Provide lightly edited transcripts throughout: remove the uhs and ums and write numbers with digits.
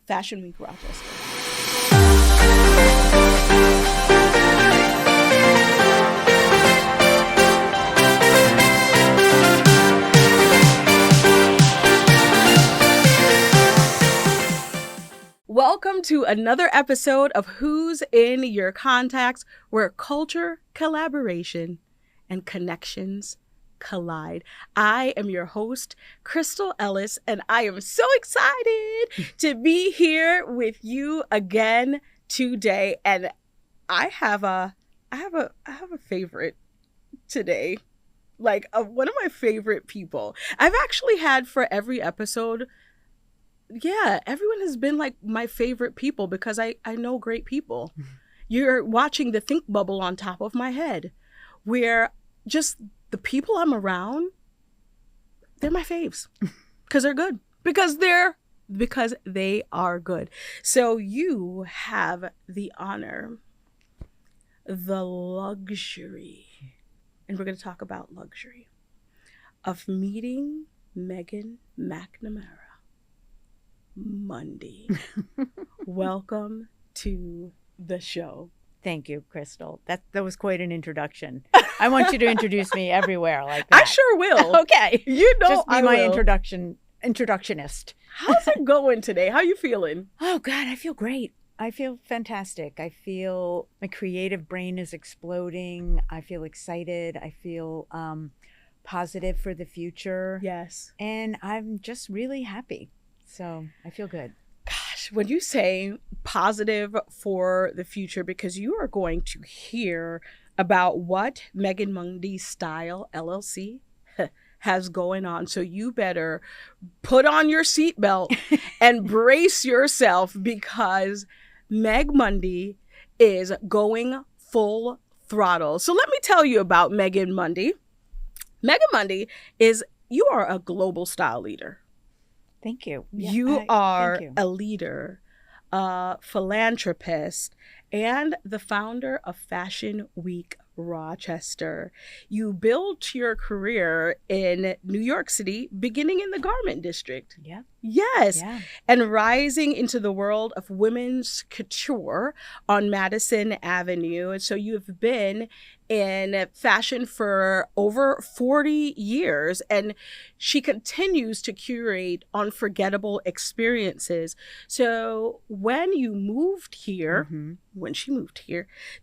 Fashion Week Rochester. Welcome to another episode of Who's in Your Contacts, where culture, collaboration, and connections collide. I am your host, Crystal Ellis, and I am so excited to be here with you again today. And I have a favorite today, like one of my favorite people. I've actually had for every episode. Yeah, everyone has been like my favorite people because I know great people. You're watching the think bubble on top of my head, where just the people I'm around, they're my faves because they're good, because they are good. So you have the honor, the luxury, and we're going to talk about luxury, of meeting Megan McNamara Mundy. Welcome to the show. Thank you, Crystal. That was quite an introduction. I want you to introduce me everywhere like that. I sure will. Okay. You know, just be I my will. introductionist. How's it going today? How you feeling? Oh God, I feel great. I feel fantastic. I feel my creative brain is exploding. I feel excited. I feel positive for the future. Yes. And I'm just really happy. So I feel good. Gosh, when you say positive for the future, because you are going to hear about what Megan Mundy Style LLC has going on. So you better put on your seatbelt and brace yourself, because Meg Mundy is going full throttle. So let me tell you about Megan Mundy. Megan Mundy you are a global style leader. Thank you. You are a leader, a philanthropist, and the founder of Fashion Week Rochester. You built your career in New York City, beginning in the garment district. Yeah. Yes. Yeah. And rising into the world of women's couture on Madison Avenue. And so you've been in fashion for over 40 years, and she continues to curate unforgettable experiences. So when she moved here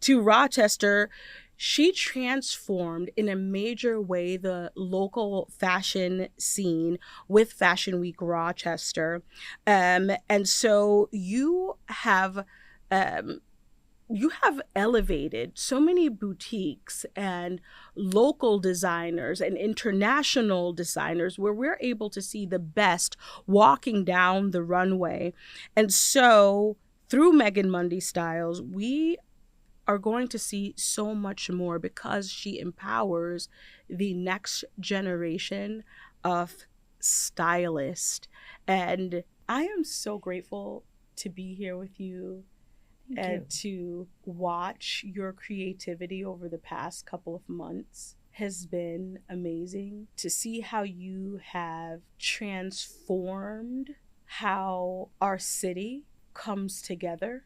to Rochester, she transformed in a major way the local fashion scene with Fashion Week Rochester. And so you have elevated so many boutiques and local designers and international designers, where we're able to see the best walking down the runway. And so through Megan Mundy Styles, we are going to see so much more, because she empowers the next generation of stylists. And I am so grateful to be here with you. And to watch your creativity over the past couple of months has been amazing. To see how you have transformed how our city comes together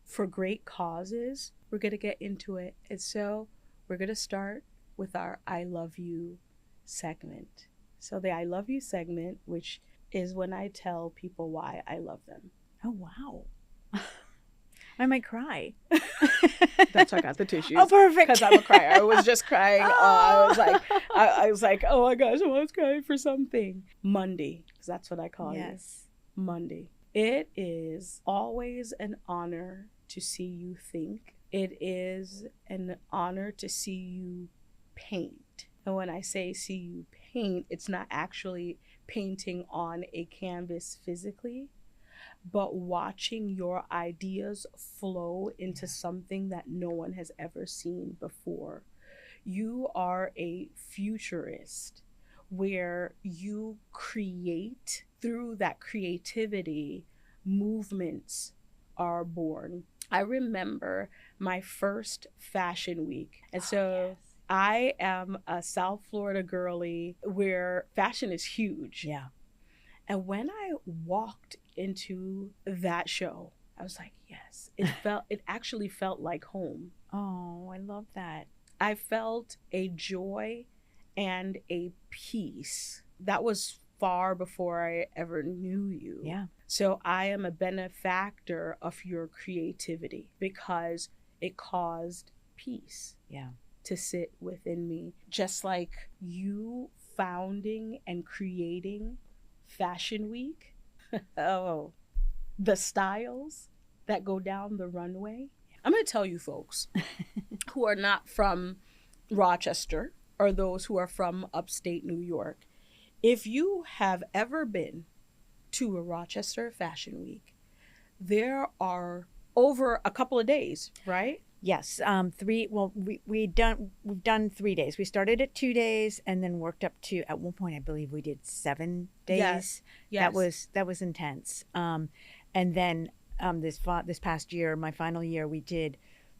for great causes. We're going to get into it. And so we're going to start with our I Love You segment. So the I Love You segment, which is when I tell people why I love them. Oh, wow. I might cry. That's why I got the tissues. Oh, perfect. Because I'm a crier. I was just crying. I was like, oh my gosh, I was crying for something. Mundy, because that's what I call you. Yes. Mundy. It is always an honor to see you think. It is an honor to see you paint. And when I say see you paint, it's not actually painting on a canvas physically, but watching your ideas flow into something that no one has ever seen before. You are a futurist, where you create. Through that creativity, movements are born. I remember my first Fashion Week. And so I am a South Florida girly where fashion is huge. Yeah. And when I walked into that show, I was like, yes, it actually felt like home. Oh, I love that. I felt a joy and a peace that was far before I ever knew you. Yeah. So I am a benefactor of your creativity because it caused peace Yeah. to sit within me. Just like you founding and creating Fashion Week. Oh, the styles that go down the runway. I'm going to tell you folks who are not from Rochester or those who are from upstate New York, if you have ever been to a Rochester Fashion Week, there are over a couple of days, right? Yes. Three. Well, we've done 3 days. We started at 2 days and then worked up to, at one point, I believe we did 7 days. Yes. Yes. That was intense. And then this past year, my final year, we did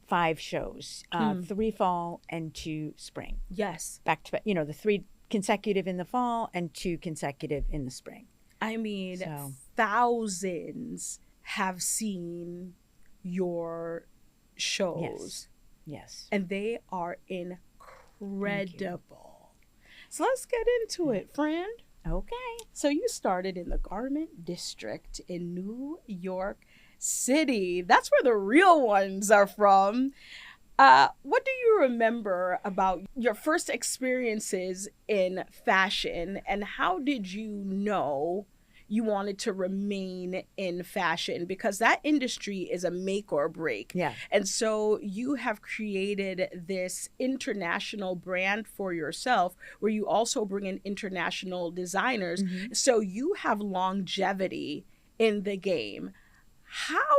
5 shows, 3 fall and 2 spring. Yes. Back to back, the 3 consecutive in the fall and 2 consecutive in the spring. I mean, thousands have seen your shows. Yes. And they are incredible. So let's get into it, friend. Okay. So you started in the garment district in New York City. That's where the real ones are from. What do you remember about your first experiences in fashion, and how did you know you wanted to remain in fashion? Because that industry is a make or break. Yeah. And so you have created this international brand for yourself where you also bring in international designers. Mm-hmm. So you have longevity in the game. How?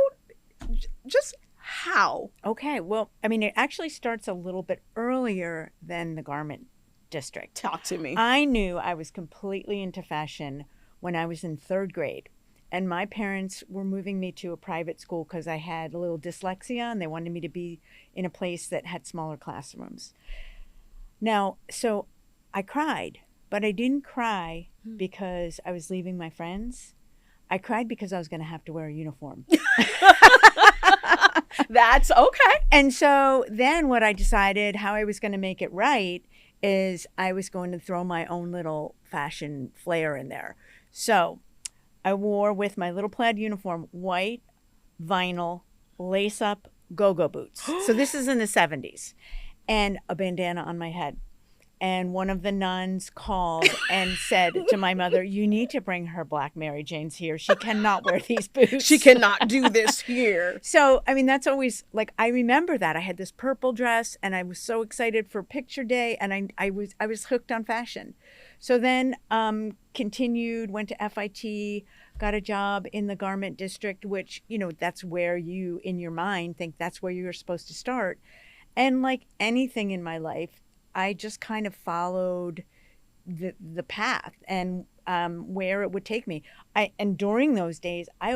Okay. Well, I mean, it actually starts a little bit earlier than the garment district. Talk to me. I knew I was completely into fashion when I was in 3rd grade. And my parents were moving me to a private school because I had a little dyslexia and they wanted me to be in a place that had smaller classrooms. Now, so I cried, but I didn't cry because I was leaving my friends. I cried because I was going to have to wear a uniform. That's okay. And so then what I decided how I was going to make it right is I was going to throw my own little fashion flair in there. So I wore with my little plaid uniform, white, vinyl, lace-up, go-go boots. So this is in the 70s. And a bandana on my head. And one of the nuns called and said to my mother, you need to bring her Black Mary Janes here. She cannot wear these boots. She cannot do this here. So, I mean, that's always, like, I remember that. I had this purple dress, and I was so excited for picture day, and I was hooked on fashion. So then continued, went to FIT, got a job in the garment district, which, that's where you, in your mind, think that's where you're supposed to start. And like anything in my life, I just kind of followed the path and where it would take me. And during those days, I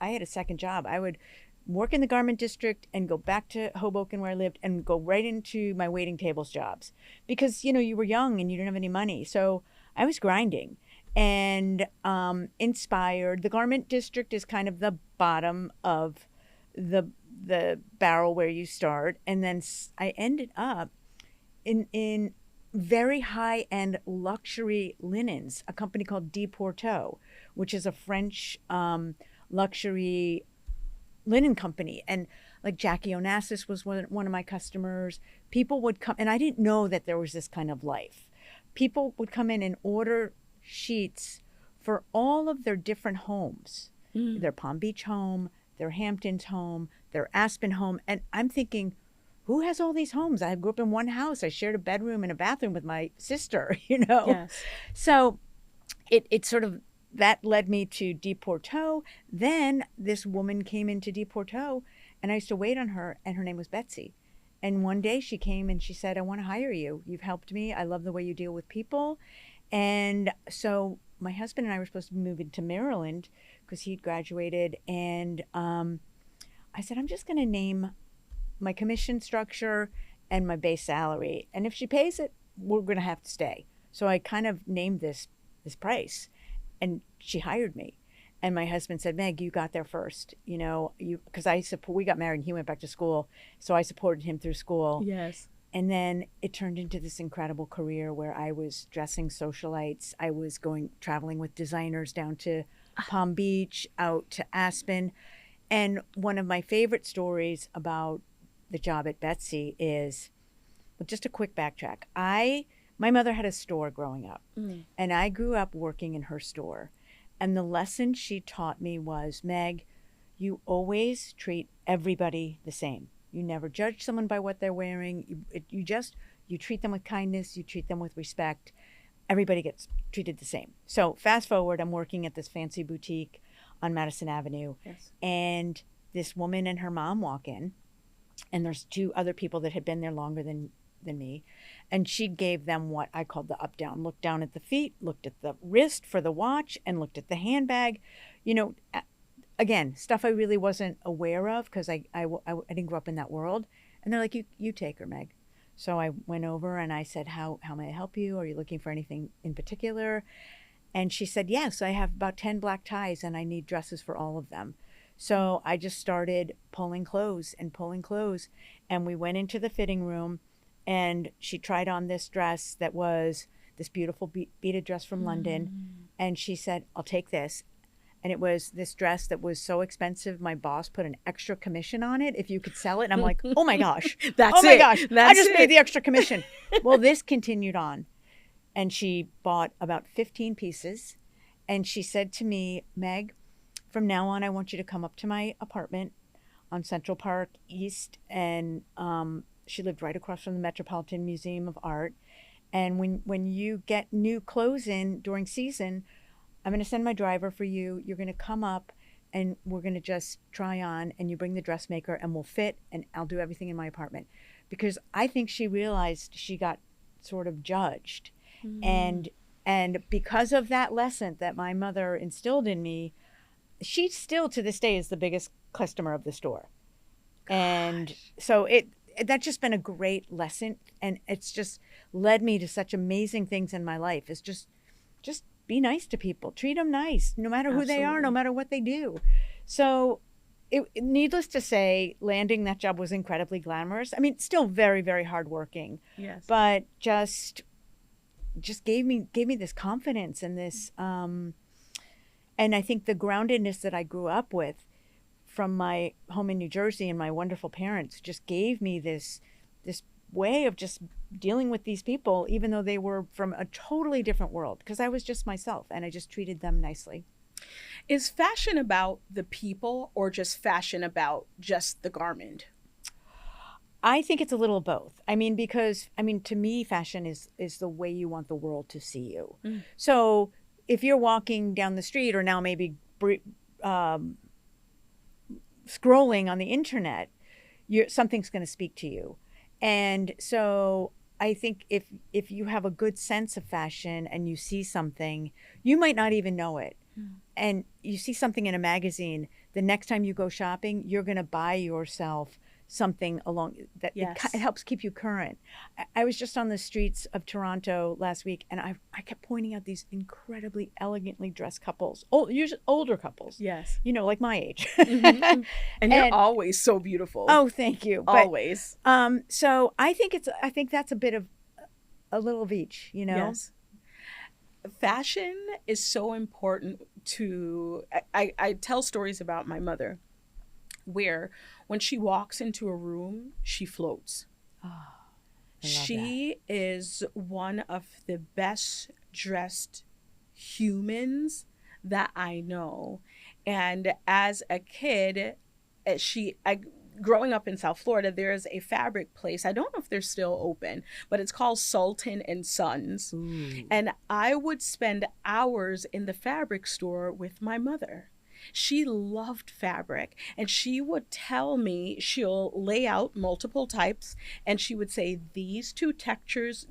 had a second job. I would work in the garment district and go back to Hoboken where I lived and go right into my waiting tables jobs because you were young and you didn't have any money. So I was grinding and inspired. The garment district is kind of the bottom of the barrel where you start, and then I ended up in very high-end luxury linens, a company called Deporteau, which is a French luxury linen company. And like Jackie Onassis was one of my customers. People would come, and I didn't know that there was this kind of life. People would come in and order sheets for all of their different homes, their Palm Beach home, their Hamptons home, their Aspen home. And I'm thinking, who has all these homes? I grew up in one house. I shared a bedroom and a bathroom with my sister, Yes. So it sort of, that led me to Deporteau. Then this woman came into Deporteau and I used to wait on her, and her name was Betsy. And one day she came and she said, I want to hire you. You've helped me. I love the way you deal with people. And so my husband and I were supposed to be moving to Maryland because he'd graduated. And I said, I'm just going to name my commission structure and my base salary. And if she pays it, we're going to have to stay. So I kind of named this price, and she hired me. And my husband said, Meg, you got there first, you know, because we got married and he went back to school. So I supported him through school. Yes. And then it turned into this incredible career where I was dressing socialites. I was traveling with designers down to Palm Beach, out to Aspen. And one of my favorite stories about the job at Betsy is, well, just a quick backtrack. My mother had a store growing up, and I grew up working in her store. And the lesson she taught me was, Meg, you always treat everybody the same. You never judge someone by what they're wearing. You treat them with kindness. You treat them with respect. Everybody gets treated the same. So fast forward, I'm working at this fancy boutique on Madison Avenue. Yes. And this woman and her mom walk in, and there's two other people that had been there longer than me. And she gave them what I called the up down. Looked down at the feet, looked at the wrist for the watch, and looked at the handbag. You know, again, stuff I really wasn't aware of because I didn't grow up in that world. And they're like, you take her, Meg. So I went over and I said, how may I help you? Are you looking for anything in particular? And she said, yes, I have about 10 black ties and I need dresses for all of them. So I just started pulling clothes. And we went into the fitting room and she tried on this dress that was this beautiful beaded dress from London. And she said, I'll take this. And it was this dress that was so expensive, my boss put an extra commission on it if you could sell it. And I'm like, oh my gosh. That's oh my it. gosh. That's I just it. paid the extra commission. Well, this continued on. And she bought about 15 pieces. And she said to me, Meg, from now on, I want you to come up to my apartment on Central Park East. And she lived right across from the Metropolitan Museum of Art. And when you get new clothes in during season, I'm going to send my driver for you. You're going to come up and we're going to just try on, and you bring the dressmaker and we'll fit, and I'll do everything in my apartment. Because I think she realized she got sort of judged. And because of that lesson that my mother instilled in me, she still to this day is the biggest customer of the store. Gosh. And so that's just been a great lesson, and it's just led me to such amazing things in my life. It's just be nice to people, treat them nice, no matter who they are, no matter what they do. So needless to say, landing that job was incredibly glamorous. I mean, still very, very hardworking. Yes. But just gave me this confidence and this, and I think the groundedness that I grew up with from my home in New Jersey and my wonderful parents just gave me this way of just dealing with these people, even though they were from a totally different world, because I was just myself and I just treated them nicely. Is fashion about the people or just fashion about just the garment? I think it's a little of both. Because to me, fashion is the way you want the world to see you. So if you're walking down the street or now maybe scrolling on the internet, something's going to speak to you. And so I think if you have a good sense of fashion and you see something, you might not even know it. And you see something in a magazine, the next time you go shopping, you're going to buy yourself something along that. Yes. It helps keep you current. I was just on the streets of Toronto last week, and I kept pointing out these incredibly elegantly dressed couples, usually older couples. Yes. Like my age. And you're always so beautiful. Oh, thank you. Always. So I think that's a bit of a little of each, Yes. Fashion is so important to, I tell stories about my mother where when she walks into a room, she floats. She is one of the best dressed humans that I know. And as a kid, growing up in South Florida, there's a fabric place. I don't know if they're still open, but it's called Sultan and Sons. Ooh. And I would spend hours in the fabric store with my mother. She loved fabric, and she would tell me, she'll lay out multiple types, and she would say, these textures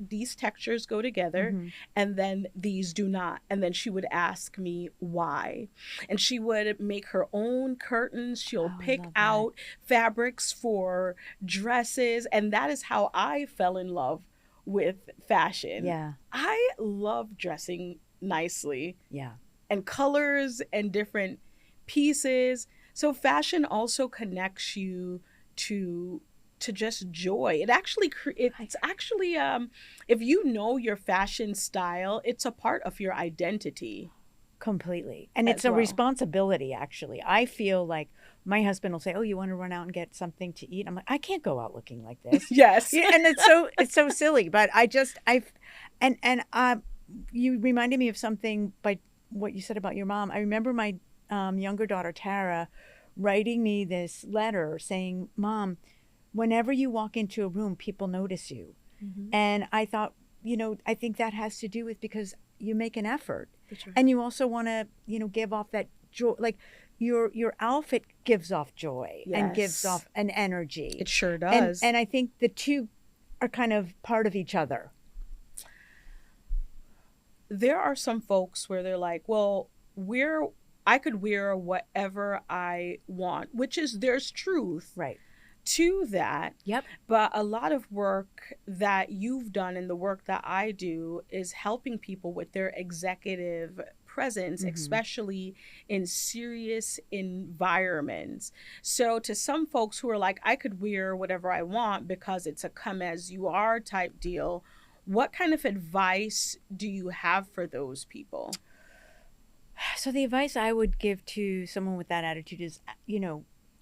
go together, and then these do not. And then she would ask me why. And she would make her own curtains. She'll pick out fabrics for dresses, and that is how I fell in love with fashion. Yeah. I love dressing nicely. Yeah. and colors and different pieces. So fashion also connects you to just joy. It's actually if you know your fashion style, it's a part of your identity. Completely. And as it's a well. responsibility, actually. I feel like my husband will say, "Oh, you want to run out and get something to eat?" I'm like, "I can't go out looking like this." Yes. Yeah, and it's so silly, but you reminded me of something by what you said about your mom. I remember my younger daughter Tara writing me this letter saying, "Mom, whenever you walk into a room, people notice you." Mhm. And I thought, I think that has to do with because you make an effort. That's right. And you also want to, give off that joy. Like your outfit gives off joy and gives Yes. off an energy. It sure does. And I think the two are kind of part of each other. There are some folks where they're like, well, I could wear whatever I want, which is there's truth Right. to that. Yep. But a lot of work that you've done and the work that I do is helping people with their executive presence, especially in serious environments. So to some folks who are like, I could wear whatever I want because it's a come as you are type deal, what kind of advice do you have for those people? So the advice I would give to someone with that attitude is,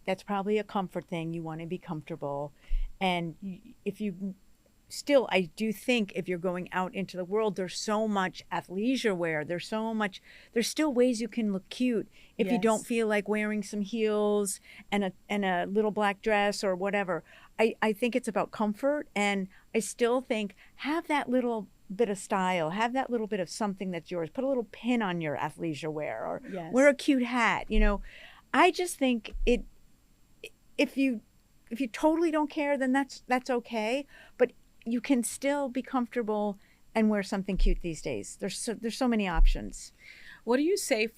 that's probably a comfort thing. You want to be comfortable. And if you still, I do think if you're going out into the world, there's so much athleisure wear. There's still ways you can look cute if you don't Yes. feel like wearing some heels and a little black dress or whatever. I think it's about comfort. And I still think have that little bit of style, have that little bit of something that's yours. Put a little pin on your athleisure wear or Yes. wear a cute hat. I just think if you totally don't care, then that's okay. But you can still be comfortable and wear something cute these days. There's so many options. What do you say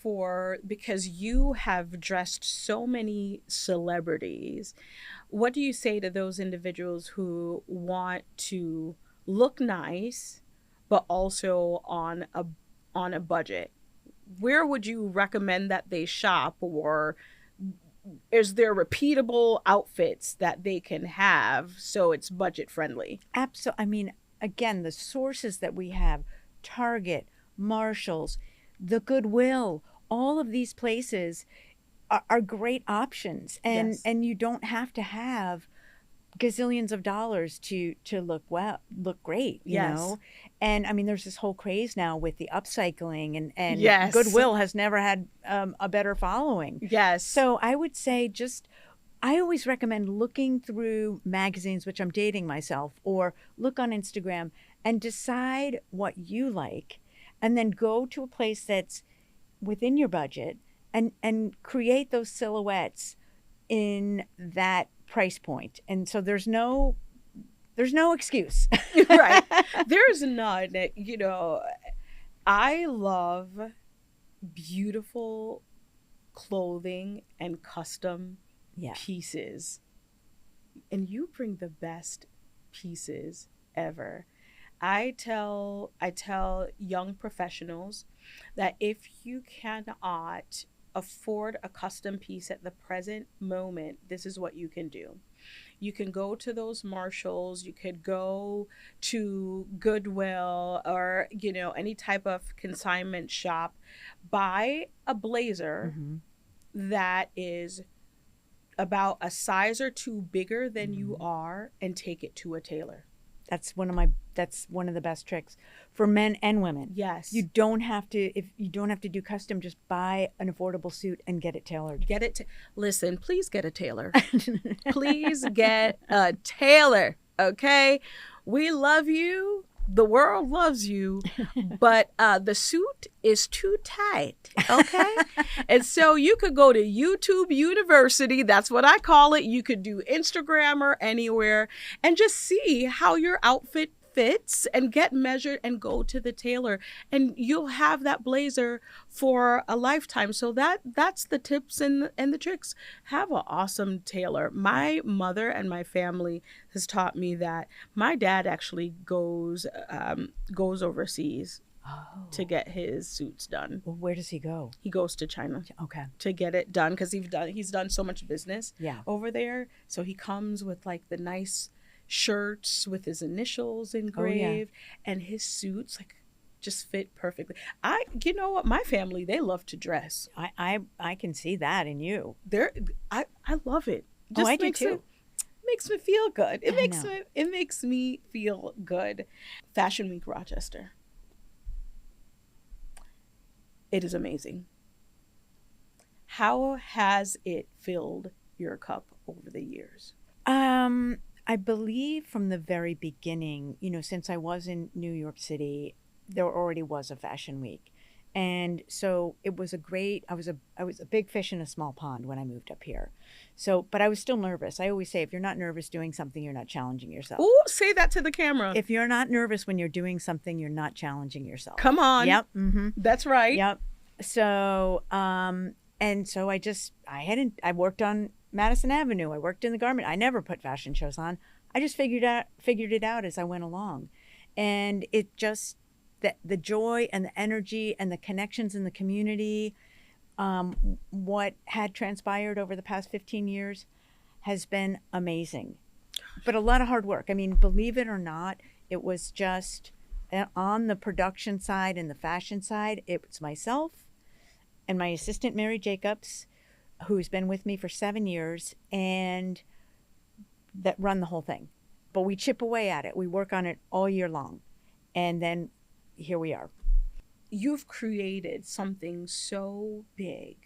because you have dressed so many celebrities, what do you say to those individuals who want to look nice, but also on a budget? Where would you recommend that they shop, or is there repeatable outfits that they can have so it's budget friendly? Absolutely. I mean, again, the sources that we have, Target, Marshalls, the Goodwill, all of these places are great options. And Yes. and you don't have to have gazillions of dollars to look great, Yes. And I mean, there's this whole craze now with the upcycling and Yes. Goodwill has never had a better following. Yes. So I would say I always recommend looking through magazines, which I'm dating myself, or look on Instagram and decide what you like, and then go to a place that's within your budget and create those silhouettes in that price point. And so there's no excuse. Right. There's none. I love beautiful clothing and custom pieces. And you bring the best pieces ever. I tell young professionals that if you cannot afford a custom piece at the present moment, this is what you can do. You can go to those Marshalls, you could go to Goodwill or, any type of consignment shop, buy a blazer that is about a size or two bigger than you are and take it to a tailor. That's one of the best tricks for men and women. Yes. If you don't have to do custom, just buy an affordable suit and get it tailored. Listen, please get a tailor. Please get a tailor. Okay. We love you. The world loves you, but the suit is too tight, okay? And so you could go to YouTube University, that's what I call it. You could do Instagram or anywhere and just see how your outfit fits and get measured and go to the tailor, and you'll have that blazer for a lifetime. So that's the tips and the tricks. Have an awesome tailor. My mother and my family has taught me that. My dad actually goes overseas to get his suits done. Well, where does he go? He goes to China Okay. to get it done because he's done so much business Yeah. over there. So he comes with like the nice shirts with his initials engraved, and his suits like just fit perfectly. You know what? My family, they love to dress. I can see that in you. I love it. I do too. Makes me feel good. It I makes me feel good. Fashion Week Rochester. It is amazing. How has it filled your cup over the years? I believe from the very beginning, since I was in New York City, there already was a fashion week. And so it was I was a big fish in a small pond when I moved up here. So, but I was still nervous. I always say, if you're not nervous doing something, you're not challenging yourself. Ooh, say that to the camera. If you're not nervous when you're doing something, you're not challenging yourself. Come on. Yep. Mm-hmm. That's right. Yep. So, and so I worked on Madison Avenue. I worked in the garment. I never put fashion shows on. I just figured it out as I went along. And it just, the joy and the energy and the connections in the community, what had transpired over the past 15 years has been amazing. But a lot of hard work. I mean, believe it or not, it was just on the production side and the fashion side, it was myself and my assistant, Mary Jacobs, who's been with me for 7 years, and that run the whole thing. But we chip away at it. We work on it all year long. And then here we are. You've created something so big,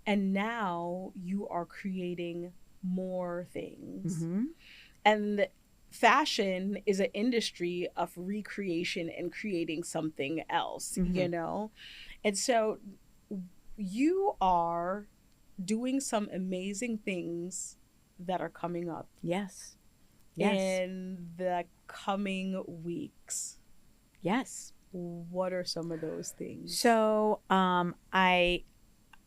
and now you are creating more things. Mm-hmm. And fashion is an industry of recreation and creating something else, Mm-hmm. And so you are doing some amazing things that are coming up. Yes. In the coming weeks. Yes. What are some of those things? So I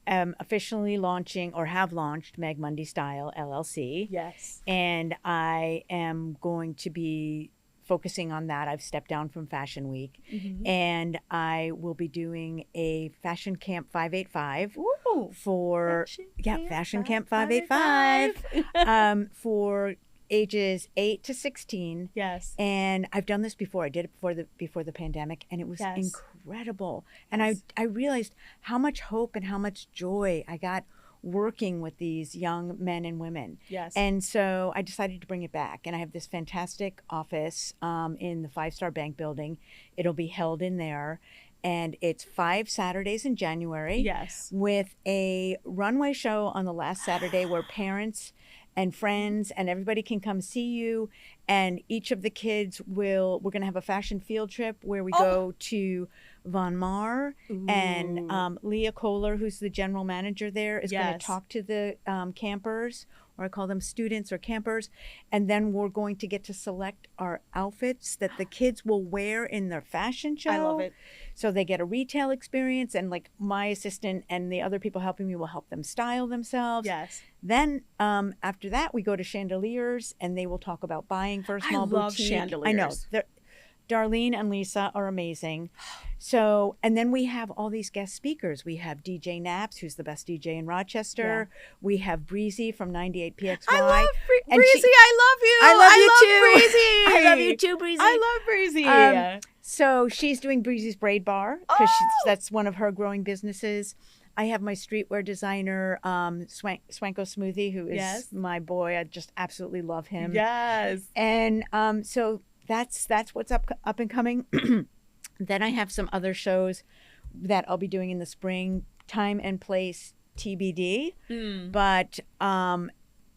am officially launching, or have launched, Meg Mundy Style LLC. Yes. And I am going to be focusing on that. I've stepped down from Fashion Week. Mm-hmm. And I will be doing a Fashion Camp 585 Ooh, for Fashion Camp Camp 585 for ages 8 to 16. Yes. And I've done this before. I did it before the pandemic, and it was incredible. And I realized how much hope and how much joy I got working with these young men and women. Yes. And so I decided to bring it back. And I have this fantastic office in the 5-Star Bank building. It'll be held in there. And it's 5 Saturdays in January. Yes. With a runway show on the last Saturday where parents and friends and everybody can come see you. And each of the kids we're going to have a fashion field trip where we go to Von Mar. Ooh. And Leah Kohler, who's the general manager there, is going to talk to the campers, or I call them students or campers. And then we're going to get to select our outfits that the kids will wear in their fashion show. I love it. So they get a retail experience, and like my assistant and the other people helping me will help them style themselves. Yes. Then after that, we go to Chandeliers, and they will talk about buying for a small boutique. I love Chandeliers. I know. Darlene and Lisa are amazing. So, and then we have all these guest speakers. We have DJ Naps, who's the best DJ in Rochester. Yeah. We have Breezy from 98PXY. I love Breezy. I love you. I love you too. Breezy. I love you too, Breezy. I love Breezy. So she's doing Breezy's Braid Bar because that's one of her growing businesses. I have my streetwear designer, Swanko Smoothie, who is my boy. I just absolutely love him. Yes. And so that's what's up and coming. Then I have some other shows that I'll be doing in the spring. Time and place TBD. But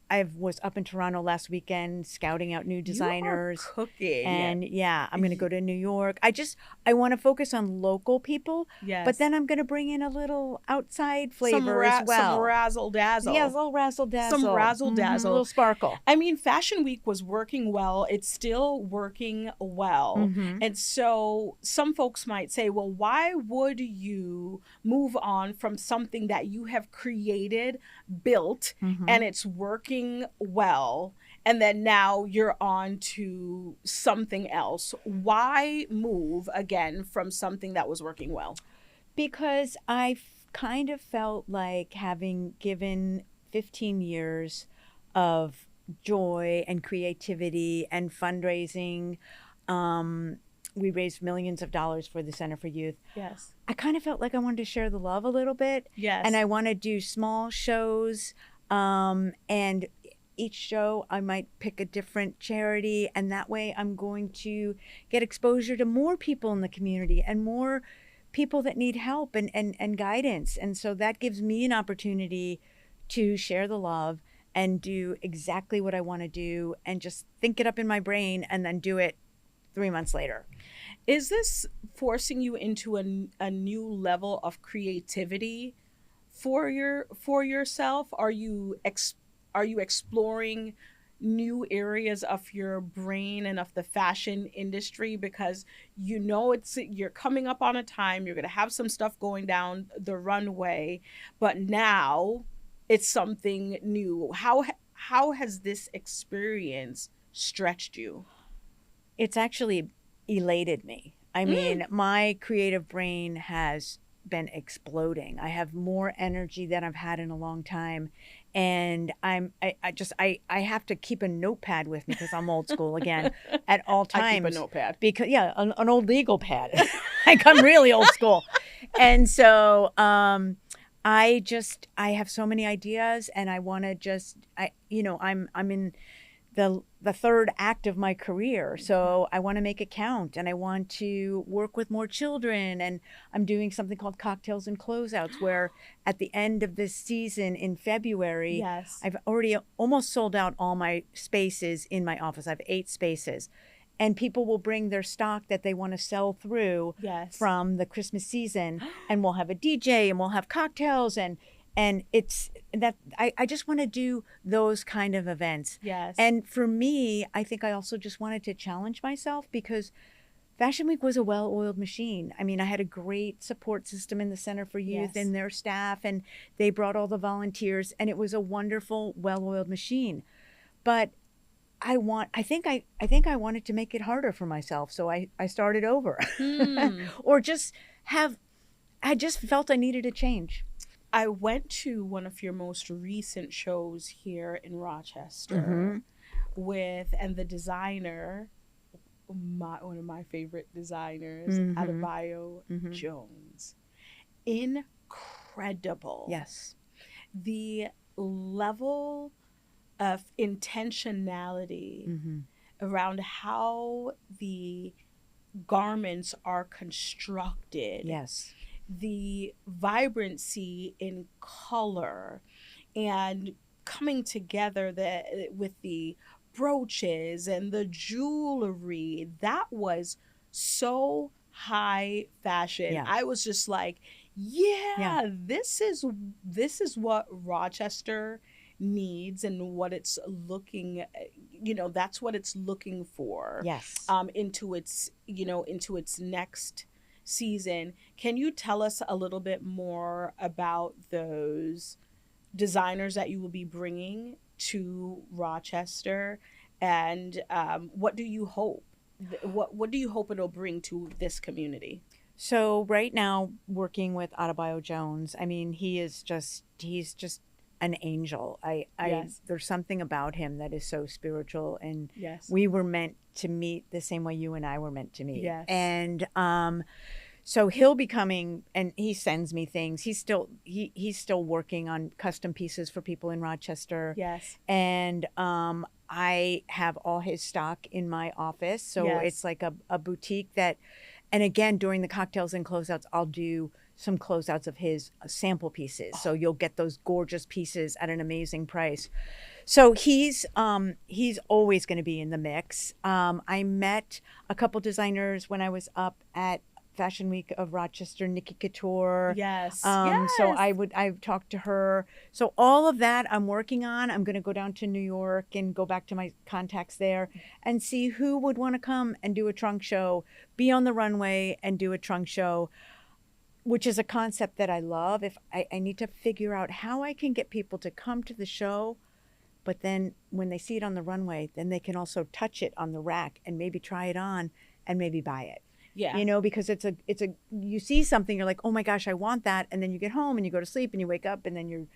I was up in Toronto last weekend scouting out new designers. You are cooking. And I'm going to go to New York. I want to focus on local people. Yes. But then I'm going to bring in a little outside flavor as well. Some razzle dazzle. Yeah, a little razzle dazzle. Some razzle dazzle. A little sparkle. I mean, Fashion Week was working well. It's still working well. Mm-hmm. And so some folks might say, well, why would you move on from something that you have created, built, and it's working working well, and then now you're on to something else. Why move again from something that was working well? Because I kind of felt like, having given 15 years of joy and creativity and fundraising, we raised millions of dollars for the Center for Youth. Yes. I kind of felt like I wanted to share the love a little bit. Yes. And I want to do small shows, and each show I might pick a different charity, and that way I'm going to get exposure to more people in the community and more people that need help and guidance. And so that gives me an opportunity to share the love and do exactly what I want to do, and just think it up in my brain and then do it 3 months later. Is this forcing you into a new level of creativity for yourself? Are you exploring new areas of your brain and of the fashion industry, because you're coming up on a time, you're going to have some stuff going down the runway, but now it's something new? How has this experience stretched you? It's actually elated me. I mean, my creative brain has been exploding. I have more energy than I've had in a long time. And I have to keep a notepad with me, because I'm old school again, at all times. I keep a notepad. Because, an old legal pad. Like, I'm really old school. And so I have so many ideas, and I want to I'm in the third act of my career. So I want to make it count, and I want to work with more children. And I'm doing something called Cocktails and Closeouts, where at the end of this season in February, Yes. I've already almost sold out all my spaces in my office. I have 8 spaces. And people will bring their stock that they want to sell through Yes. from the Christmas season. And we'll have a DJ, and we'll have cocktails, and it's that I just want to do those kind of events. Yes. And for me, I think I also just wanted to challenge myself, because Fashion Week was a well-oiled machine. I mean, I had a great support system in the Center for Youth. Yes. And their staff, and they brought all the volunteers, and it was a wonderful, well-oiled machine. But I think I wanted to make it harder for myself, so I started over. Or I just felt I needed a change. I went to one of your most recent shows here in Rochester and the designer, one of my favorite designers, Adebayo Jones. Incredible. Yes. The level of intentionality around how the garments are constructed. Yes. The vibrancy in color, and coming together with the brooches and the jewelry, that was so high fashion. Yeah. I was just like, this is what Rochester needs, and what it's looking, that's what it's looking for. Yes. Into its next season. Can you tell us a little bit more about those designers that you will be bringing to Rochester, and what do you hope it'll bring to this community? So right now, working with Adebayo Jones, I mean, he's just an angel. Yes. There's something about him that is so spiritual, and Yes. we were meant to meet the same way you and I were meant to meet. Yes. And so he'll be coming, and he sends me things. He's still working on custom pieces for people in Rochester. Yes. And I have all his stock in my office. So Yes. it's like a boutique that, and again, during the Cocktails and Closeouts, I'll do some closeouts of his sample pieces. So you'll get those gorgeous pieces at an amazing price. So he's always going to be in the mix. I met a couple designers when I was up at Fashion Week of Rochester, Nikki Couture. Yes. So I've talked to her. So all of that I'm working on. I'm going to go down to New York and go back to my contacts there and see who would want to come and do a trunk show, be on the runway and do a trunk show, which is a concept that I love. If I need to figure out how I can get people to come to the show But then when they see it on the runway, then they can also touch it on the rack and maybe try it on and maybe buy it. Yeah. You know, because you see something, you're like, oh my gosh, I want that. And then you get home and you go to sleep and you wake up and then you're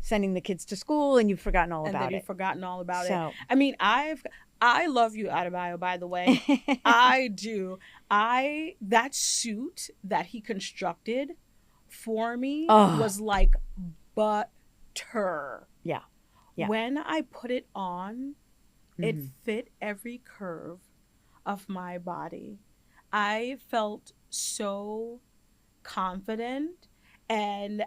sending the kids to school and you've forgotten all about it. And then you've forgotten all about So- it. I mean, I love you, Adebayo, by the way. I do. That suit that he constructed for me was like butter. Yeah. Yeah. When I put it on, it fit every curve of my body. I felt so confident, and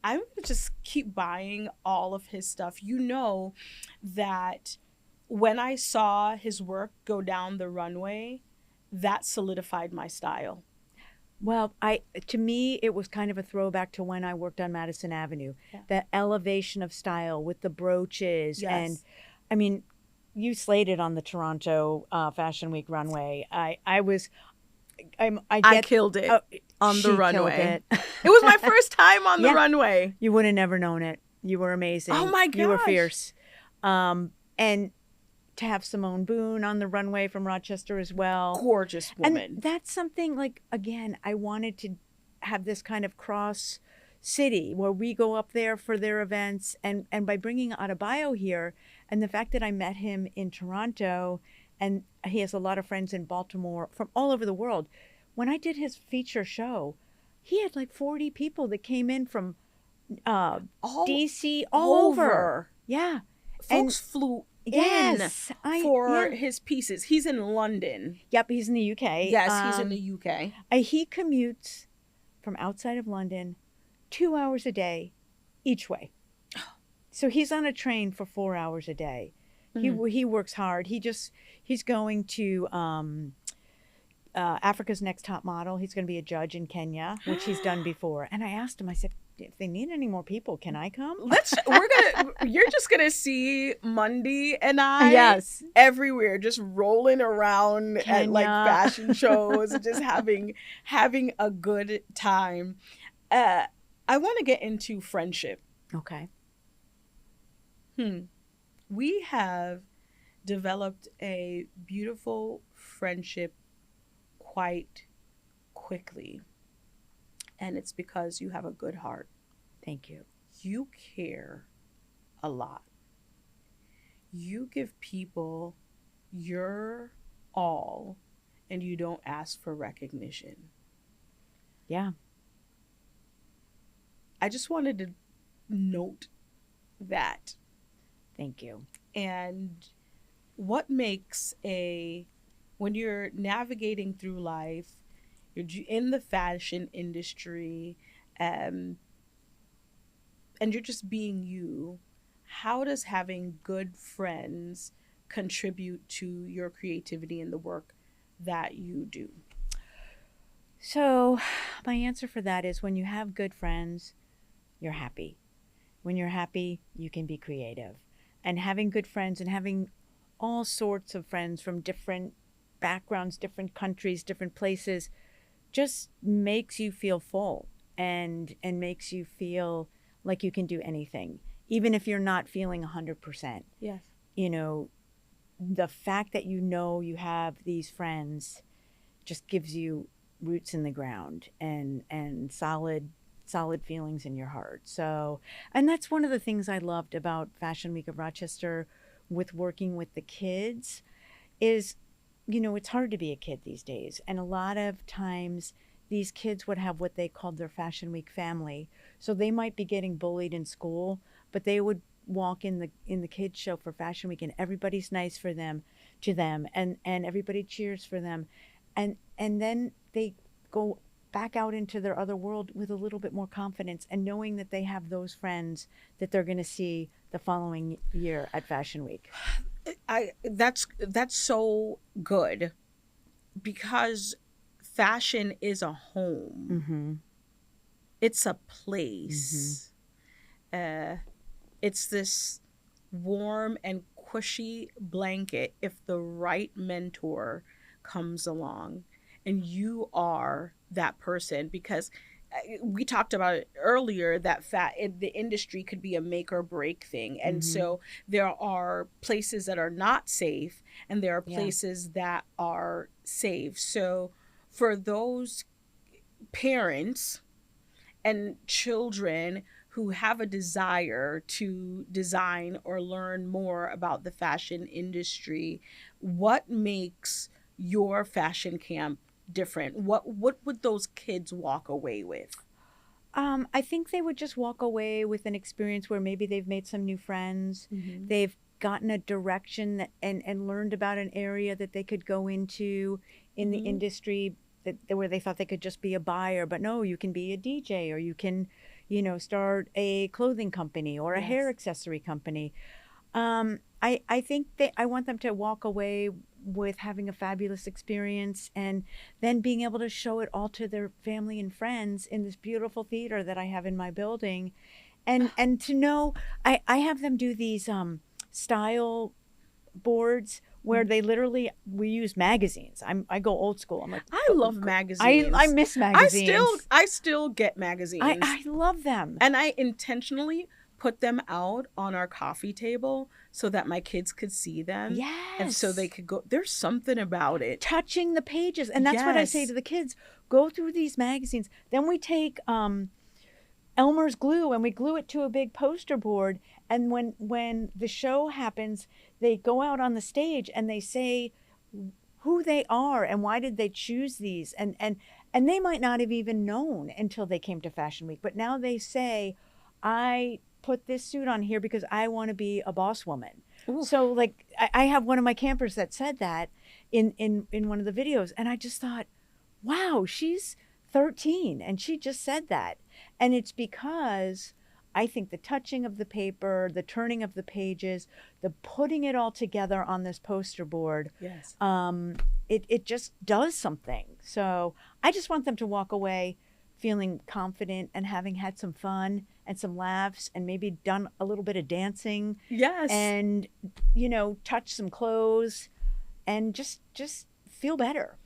I'm going to just keep buying all of his stuff. You know that when I saw his work go down the runway, that solidified my style. Well, to me, it was kind of a throwback to when I worked on Madison Avenue. Yeah. The elevation of style with the brooches. Yes. And I mean, you slayed it on the Toronto Fashion Week runway. I killed it on she the killed runway. it. It was my first time on the Yeah. runway. You would have never known it. You were amazing. Oh my You were gosh. fierce. And to have Simone Boone on the runway from Rochester as well. Gorgeous woman. And that's something like, again, I wanted to have this kind of cross city where we go up there for their events. And by bringing Adebayo here and the fact that I met him in Toronto and he has a lot of friends in Baltimore from all over the world. When I did his feature show, he had like 40 people that came in from DC, all over. Yeah. Folks flew Yes, for his pieces. He's in London. Yep, he's in the UK. Yes, he's in the UK. He commutes from outside of London 2 hours a day each way. So he's on a train for 4 hours a day. He works hard. He's going to Africa's Next Top Model. He's going to be a judge in Kenya, which he's done before. And I asked him, I said, if they need any more people, can I come? You're just gonna see Mundy and I everywhere, just rolling around at like fashion shows, just having a good time. I want to get into friendship. Okay. We have developed a beautiful friendship quite quickly. And it's because you have a good heart. Thank you. You care a lot. You give people your all, and you don't ask for recognition. Yeah. I just wanted to note that. Thank you. And what makes when you're navigating through life, you're in the fashion industry, and you're just being you, how does having good friends contribute to your creativity and the work that you do? So my answer for that is when you have good friends, you're happy. When you're happy, you can be creative. And having good friends and having all sorts of friends from different backgrounds, different countries, different places, just makes you feel full and makes you feel like you can do anything, even if you're not feeling 100%. Yes. You know, the fact that you have these friends just gives you roots in the ground and solid feelings in your heart. So, and that's one of the things I loved about Fashion Week of Rochester with working with the kids is, you know, it's hard to be a kid these days. And a lot of times these kids would have what they called their Fashion Week family. So they might be getting bullied in school, but they would walk in the kids show for Fashion Week and everybody's nice to them and everybody cheers for them. And then they go back out into their other world with a little bit more confidence and knowing that they have those friends that they're going to see the following year at Fashion Week. That's so good, because fashion is a home. Mm-hmm. It's a place. It's this warm and cushy blanket if the right mentor comes along, and you are that person, because we talked about it earlier that the industry could be a make or break thing. And so there are places that are not safe and there are places that are safe. So for those parents and children who have a desire to design or learn more about the fashion industry, what makes your fashion camp different? What would those kids walk away with? I think they would just walk away with an experience where maybe they've made some new friends. They've gotten a direction that, and learned about an area that they could go into in the industry where they thought they could just be a buyer. But no, you can be a DJ, or you can, start a clothing company or a hair accessory company. I think I want them to walk away with having a fabulous experience and then being able to show it all to their family and friends in this beautiful theater that I have in my building. And to know, I have them do these style boards where they literally, we use magazines. I go old school. I'm like, I love magazines. I miss magazines. I still get magazines. I love them. And I intentionally put them out on our coffee table so that my kids could see them. Yes. And so they could go, there's something about it. Touching the pages. And that's what I say to the kids. Go through these magazines. Then we take Elmer's glue and we glue it to a big poster board. And when the show happens, they go out on the stage and they say who they are and why did they choose these. And they might not have even known until they came to Fashion Week. But now they say, I put this suit on here because I want to be a boss woman. Ooh. So like I have one of my campers that said that in one of the videos. And I just thought, wow, she's 13 and she just said that. And it's because I think the touching of the paper, the turning of the pages, the putting it all together on this poster board, it just does something. So I just want them to walk away feeling confident and having had some fun and some laughs and maybe done a little bit of dancing. Yes. And, touch some clothes and just feel better.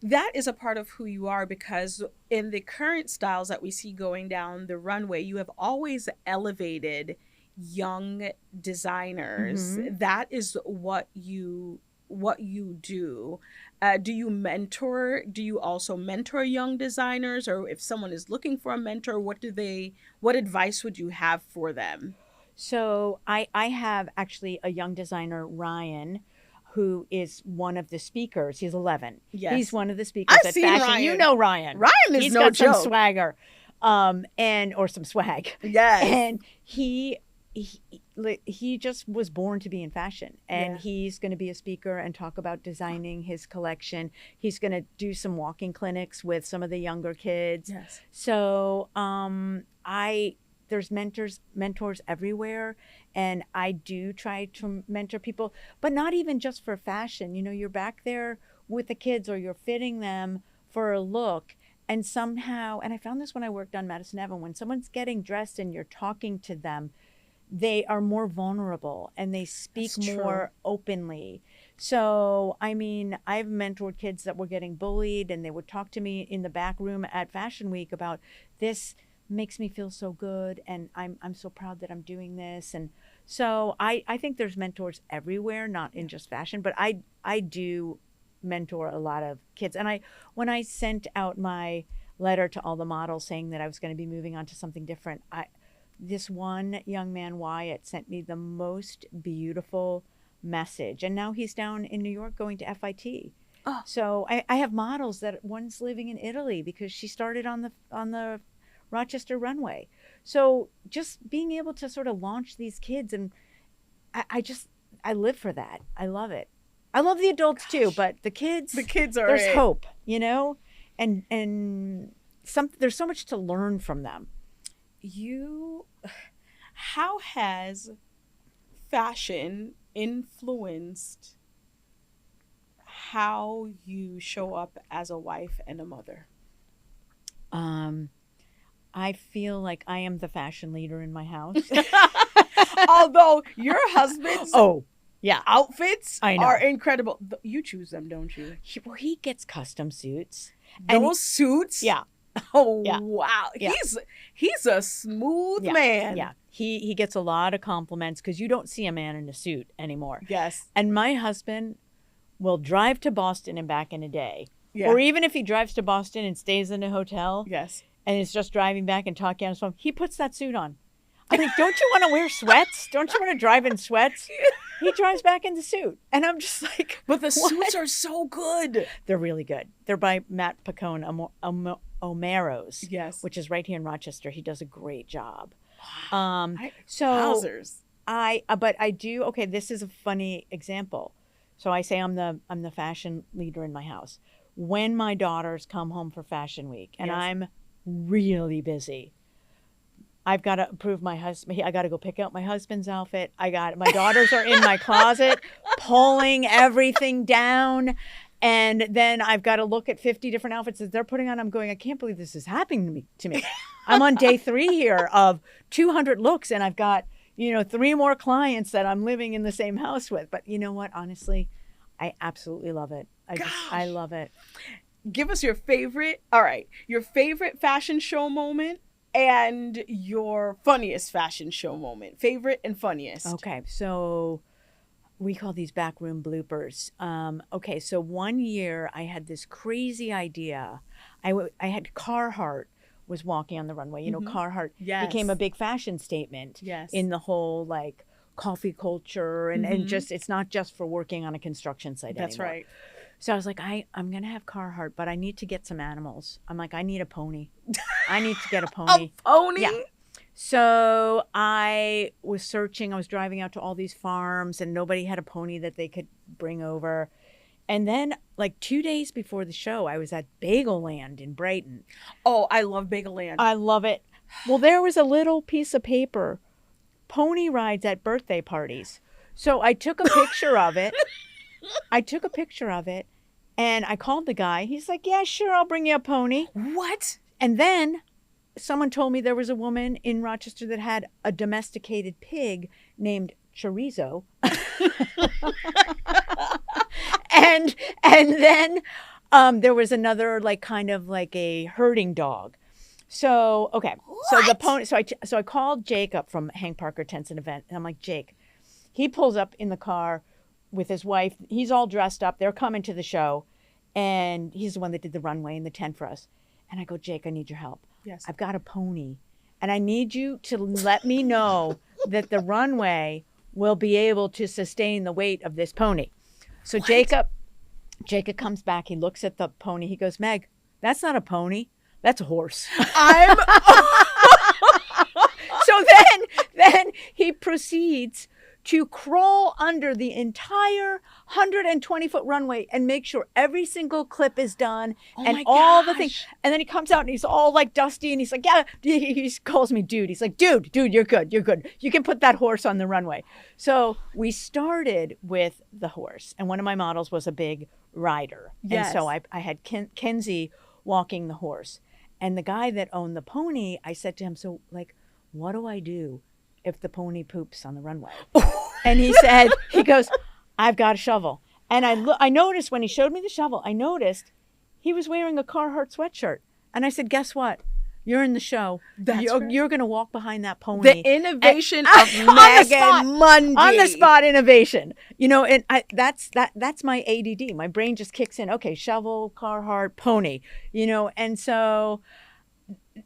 That is a part of who you are, because in the current styles that we see going down the runway, you have always elevated young designers. That is what you do. Do you also mentor young designers, or if someone is looking for a mentor, what advice would you have for them? So I have actually a young designer, Ryan, who is one of the speakers. He's 11. Yes. He's one of the speakers at Fashion. Ryan. You know Ryan. Ryan is He's no got joke. some swagger, or some swag. Yes. And he just was born to be in fashion, and he's going to be a speaker and talk about designing his collection. He's going to do some walking clinics with some of the younger kids. Yes. So there's mentors everywhere, and I do try to mentor people, but not even just for fashion. You're back there with the kids, or you're fitting them for a look, and somehow, and I found this when I worked on Madison Avenue, when someone's getting dressed and you're talking to them, they are more vulnerable and they speak more openly. So, I've mentored kids that were getting bullied, and they would talk to me in the back room at Fashion Week about, this makes me feel so good, and I'm so proud that I'm doing this. And so I think there's mentors everywhere, not in just fashion, but I do mentor a lot of kids. And when I sent out my letter to all the models saying that I was going to be moving on to something different, this one young man, Wyatt, sent me the most beautiful message. And now he's down in New York going to FIT. Oh. So I have models that one's living in Italy because she started on the Rochester runway. So just being able to sort of launch these kids, and I live for that. I love it. I love the adults too, but the kids are there's hope, and there's so much to learn from them. How has fashion influenced how you show up as a wife and a mother? I feel like I am the fashion leader in my house. Although your husband's outfits are incredible. You choose them, don't you? He gets custom suits. Those suits? Yeah. Oh, Yeah. wow. Yeah. He's a smooth Yeah. man. Yeah. He gets a lot of compliments because you don't see a man in a suit anymore. Yes. And my husband will drive to Boston and back in a day. Yeah. Or even if he drives to Boston and stays in a hotel Yes. and is just driving back and talking on his phone, he puts that suit on. I'm like, don't you want to wear sweats? Don't you want to drive in sweats? He drives back in the suit. And I'm just like, But the what? suits are so good. They're really good. They're by Matt Picone Omeros, Yes. which is right here in Rochester. He does a great job. So Wowzers. but I do. Okay, this is a funny example. So I say I'm the fashion leader in my house. When my daughters come home for Fashion Week, and Yes. I'm really busy, I've got to approve my husband. I got to go pick out my husband's outfit. My daughters are in my closet pulling everything down. And then I've got to look at 50 different outfits that they're putting on. I'm going, I can't believe this is happening to me. I'm on day 3 here of 200 looks, and I've got, 3 more clients that I'm living in the same house with. But you know what? Honestly, I absolutely love it. I love it. Give us your favorite fashion show moment and your funniest fashion show moment. Favorite and funniest. Okay, so we call these backroom bloopers. Okay, so one year I had this crazy idea. I had Carhartt was walking on the runway. Carhartt Yes. became a big fashion statement Yes. in the whole like coffee culture and just it's not just for working on a construction site That's anymore. right. So I was like, I'm going to have Carhartt, but I need to get some animals. I'm like, I need a pony. I need to get a pony. A pony? Yeah. So I was searching. I was driving out to all these farms and nobody had a pony that they could bring over. And then like 2 days before the show, I was at Bagel Land in Brighton. Oh, I love Bagel Land. I love it. Well, there was a little piece of paper, pony rides at birthday parties. So I took a picture of it. And I called the guy. He's like, yeah, sure, I'll bring you a pony. What? And then someone told me there was a woman in Rochester that had a domesticated pig named Chorizo. and then there was another like kind of like a herding dog. So, okay. So the pony, so I called Jake up from Hank Parker Tents and Event. And I'm like, Jake, he pulls up in the car with his wife. He's all dressed up. They're coming to the show. And he's the one that did the runway and the tent for us. And I go, Jake, I need your help. Yes. I've got a pony. And I need you to let me know that the runway will be able to sustain the weight of this pony. So Jacob comes back. He looks at the pony. He goes, Meg, that's not a pony. That's a horse. So then he proceeds to crawl under the entire 120-foot runway and make sure every single clip is done and all the things. And then he comes out and he's all like dusty and he's like, yeah, he calls me dude. He's like, dude, you're good. You can put that horse on the runway. So we started with the horse and one of my models was a big rider. Yes. And so I had Kenzie walking the horse. And the guy that owned the pony, I said to him, so like, what do I do if the pony poops on the runway? And he goes, I've got a shovel. And I noticed when he showed me the shovel, I noticed he was wearing a Carhartt sweatshirt. And I said, guess what? You're in the show. You're going to walk behind that pony. The innovation of Megan Mundy. On the spot innovation. And that's my ADD. My brain just kicks in. Okay, shovel, Carhartt, pony. And so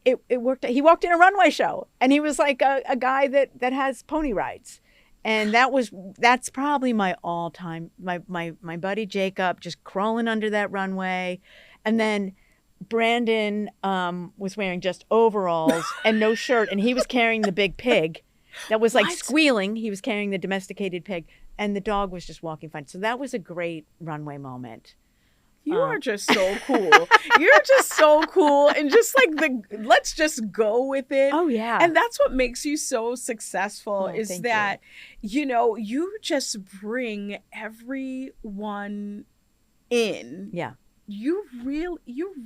it worked. He walked in a runway show and he was like a guy that has pony rides. And that's probably my all-time, my buddy Jacob just crawling under that runway. And then Brandon was wearing just overalls and no shirt, and he was carrying the big pig that was like squealing. He was carrying the domesticated pig, and the dog was just walking fine. So that was a great runway moment. You are just so cool. You're just so cool. And just like let's just go with it. Oh, yeah. And that's what makes you so successful is that, you just bring everyone in. Yeah. You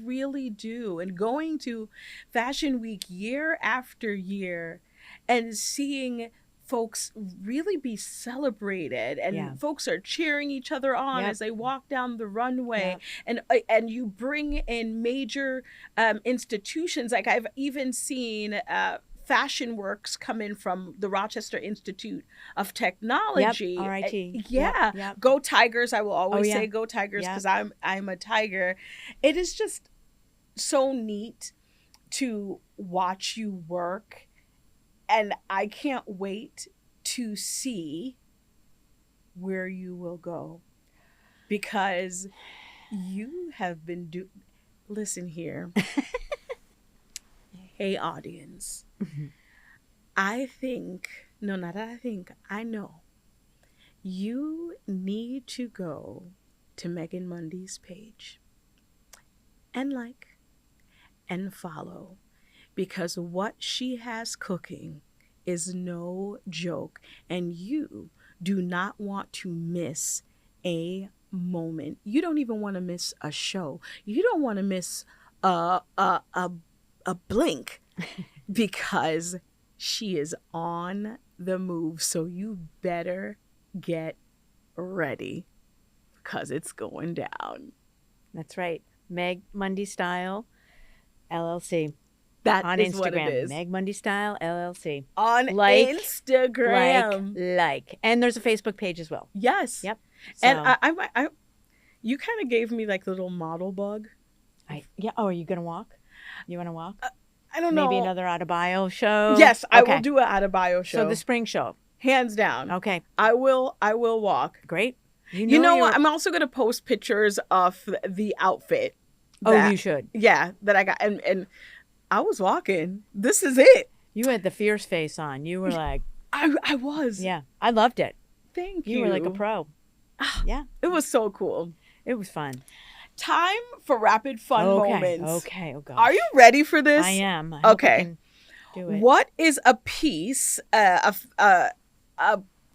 really do. And going to Fashion Week year after year and seeing folks really be celebrated, and Yeah. folks are cheering each other on Yep. as they walk down the runway. Yep. And you bring in major institutions. Like I've even seen fashion works come in from the Rochester Institute of Technology. Yep. RIT. Yeah. Yep. Go Tigers. I will always yeah. say go Tigers, Yep. because I'm a Tiger. It is just so neat to watch you work, and I can't wait to see where you will go, because you have been listen here. Hey, audience. I know you need to go to Megan Mundy's page and like and follow, because what she has cooking is no joke, and you do not want to miss a moment. You don't even want to miss a show. You don't want to miss a blink, because she is on the move. So you better get ready, because it's going down. That's right. Meg Mundy Style, LLC. That on is Instagram. what it is. Meg Mundy Style, LLC. On Like, Instagram. And there's a Facebook page as well. Yes. Yep. And So- I you kind of gave me like little model bug. Yeah. Oh, are you going to walk? You want to walk? I don't know. Maybe another out of bio show? Yes, I Okay. will do an out of bio show. So the spring show. Hands down. Okay. I will walk. Great. You know what? I'm also going to post pictures of the outfit. Oh, you should. Yeah, that I got. And I was walking. This is it. You had the fierce face on. You were like, I was. yeah, I loved it. Thank you. You were like a pro. Yeah. It was so cool. It was fun. Time for rapid fun moments. Okay. Oh, gosh. Are you ready for this? I am. I hope I Okay. can do it. What is a piece, a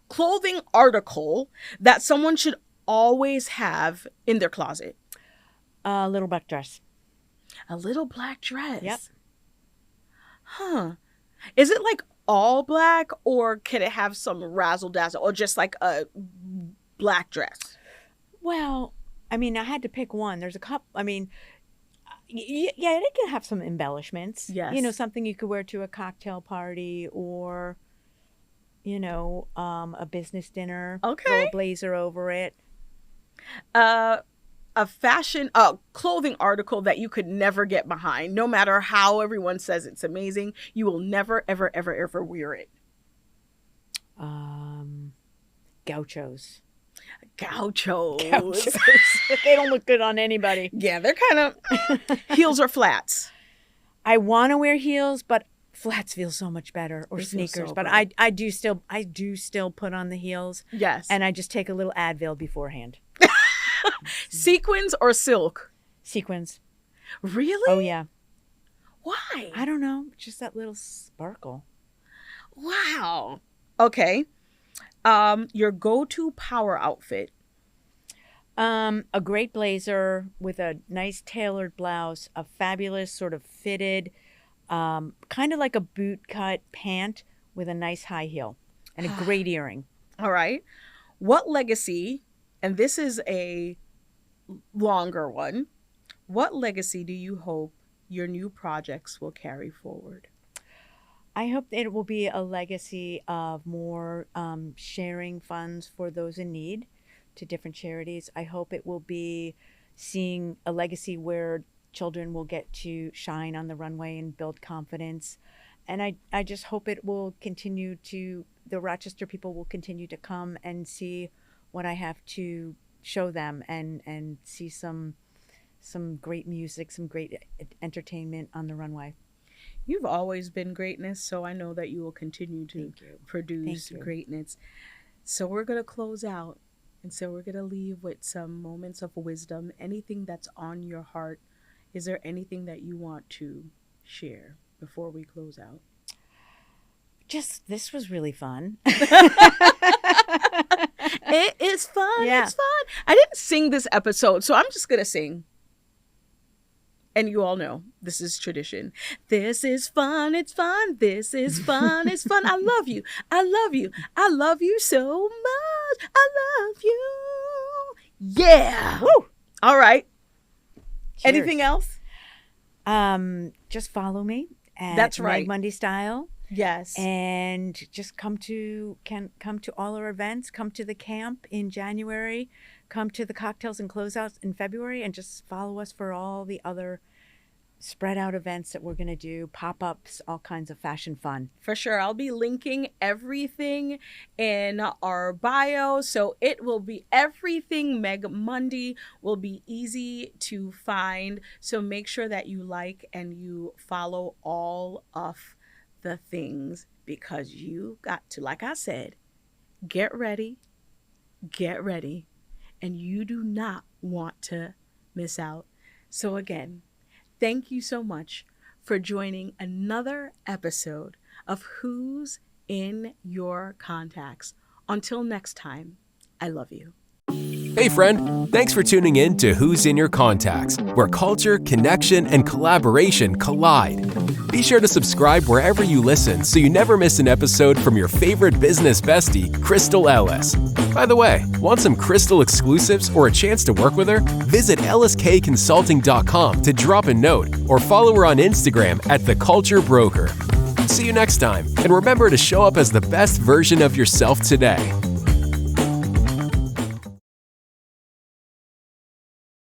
clothing article that someone should always have in their closet? A little black dress. A little black dress. Yep. Huh. Is it like all black, or can it have some razzle dazzle, or just like a black dress? Well, I mean, I had to pick one. There's a couple. I mean, yeah, it can have some embellishments. Yes. You know, something you could wear to a cocktail party, or, you know, a business dinner. Okay. Throw a blazer over it. A fashion, clothing article that you could never get behind, no matter how everyone says it's amazing. You will never, ever, ever, ever wear it. Gauchos. Gauchos. They don't look good on anybody. Yeah, they're kind of heels or flats. I want to wear heels, but flats feel so much better, or They feel sneakers. so But good. I do still put on the heels, Yes. and I just take a little Advil beforehand. Sequins or silk? Sequins. Really? Oh yeah. Why? I don't know. Just that little sparkle. Wow. Okay. Your go-to power outfit. A great blazer with a nice tailored blouse, a fabulous sort of fitted, kind of like a boot cut pant with a nice high heel and a great earring. All right. What legacy, and this is a longer one, what legacy do you hope your new projects will carry forward? I hope that it will be a legacy of more sharing funds for those in need to different charities. I hope it will be seeing a legacy where children will get to shine on the runway and build confidence. And I just hope it will continue to, the Rochester people will continue to come and see what I have to show them, and see some great music, some great entertainment on the runway. You've always been greatness, so I know that you will continue to produce Thank you. greatness. So we're going to close out. And so we're going to leave with some moments of wisdom, anything that's on your heart. Is there anything that you want to share before we close out? Just, this was really fun. It is fun. Yeah. It's fun. I didn't sing this episode, so I'm just going to sing. And you all know this is tradition. This is fun. It's fun. This is fun. It's fun. I love you. I love you. I love you so much. I love you. Yeah. Woo. All right. Cheers. Anything else? Just follow me at That's right. Meg Mundy Style. Yes. And just come to all our events. Come to the camp in January. Come to the cocktails and closeouts in February, and just follow us for all the other spread out events that we're going to do, pop-ups, all kinds of fashion fun. For sure. I'll be linking everything in our bio. So it will be everything Meg Mundy will be easy to find. So make sure that you like and you follow all of the things, because you got to, like I said, get ready, and you do not want to miss out. So again, thank you so much for joining another episode of Who's in Your Contacts. Until next time, I love you. Hey friend, thanks for tuning in to Who's in Your Contacts, where culture, connection, and collaboration collide. Be sure to subscribe wherever you listen so you never miss an episode from your favorite business bestie, Crystal Ellis. By the way, want some Crystal exclusives or a chance to work with her? Visit LSKconsulting.com to drop a note or follow her on Instagram at The Culture Broker. See you next time, and remember to show up as the best version of yourself today.